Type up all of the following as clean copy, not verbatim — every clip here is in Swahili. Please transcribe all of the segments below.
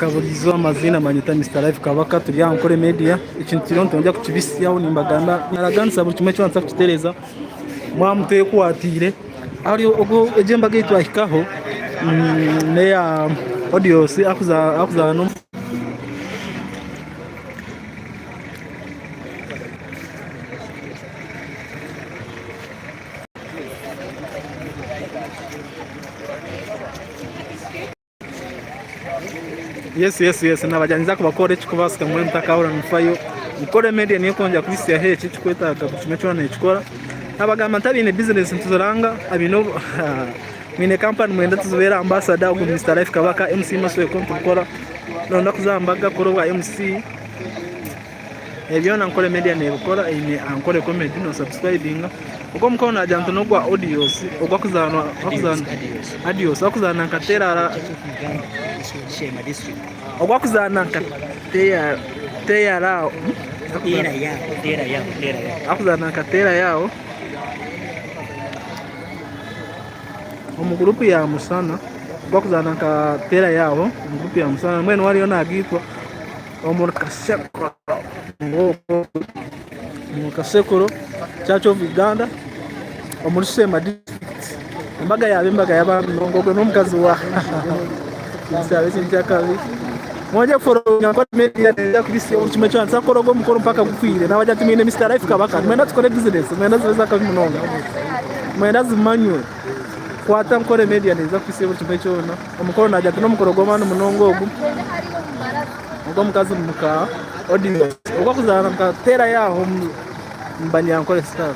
Kaburizo amazina manyita Mr Life Kabaka turi ankore media ikintu kiro ntonja kukibisi yaho nimbagamba naraganza buri kimwe cyonsa kitereza mwamuteye kuwatire ari ogo ejemba gitu ahikaho ne ya audios akuza no yes nabajaniza kubakore chikubasika muri mtakahura nufayo ikore media niyo konja kubisi ya hechi chikweta kimechona nechikora abagamba ntabine business ntuzaranga abino mine company mwenda tuzubera ambassador ku Mr Life Kabaka MC Masoye kontu gukora nonda kuzambaga korwa MC ebyo nankore media ne gukora ine ankore comedy no subscribing uko mukona ajanto no gwa audios ugwa kuzana audios akuzana nkatera Shema district ugwa kuzana nkatera yao akuzana nkatera yao omugrupu ya musana bakuzana nkatera yao omugrupu ya musana mwene wali yona agitwa omurkashakro mukasekuro Church of Uganda Shema district mbaga yaba ndongo n'umukazi wa sabe sinjakabi moja foro nyakwa media ya kubisi ukime chanza korogo mukoro mpaka gukwire nabaja timine Mr Life Kabaka mwenda tukore business mwenda ziza ka munonga mwenda zimanywe kwata mkore media neza kubisi ukime chona umukoro naja tuno mukorogo manu munongo ogu ngo mukazi muka audience uko kuzana mkatera yaho mbanya nkore star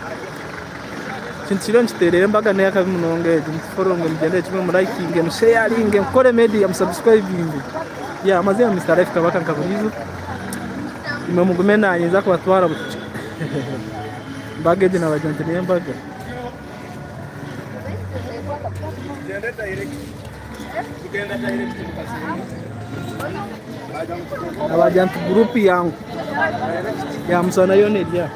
Chinchilo nchiterere mbaga ne yaka munonge mforongo mjende chimwe murayikinge msharinge mkore media msubscribing ya amazina Mr Life Kabaka nkaburizo imemugumena yeza kubatwara mbaga dina bajante ne mbaga abajante group yangu ya msana yone dia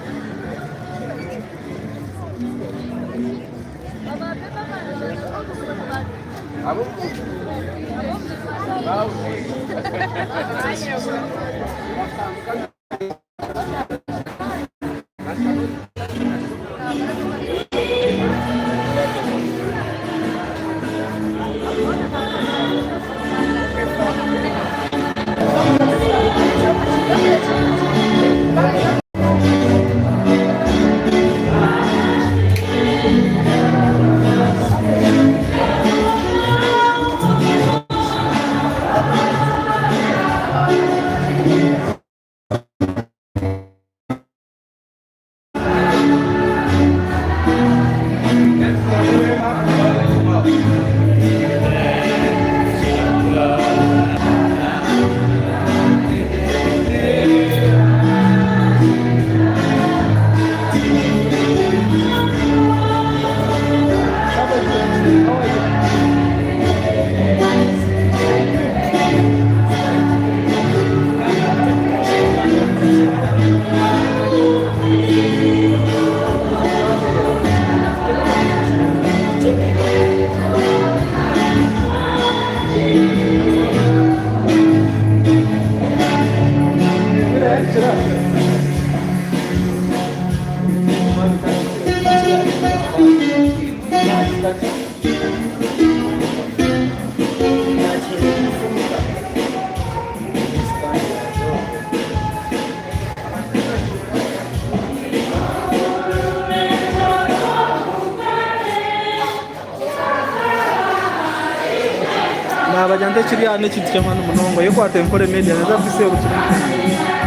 abajante chiri ane chiti chamano munongo yoko atempore media naza kwisero chiri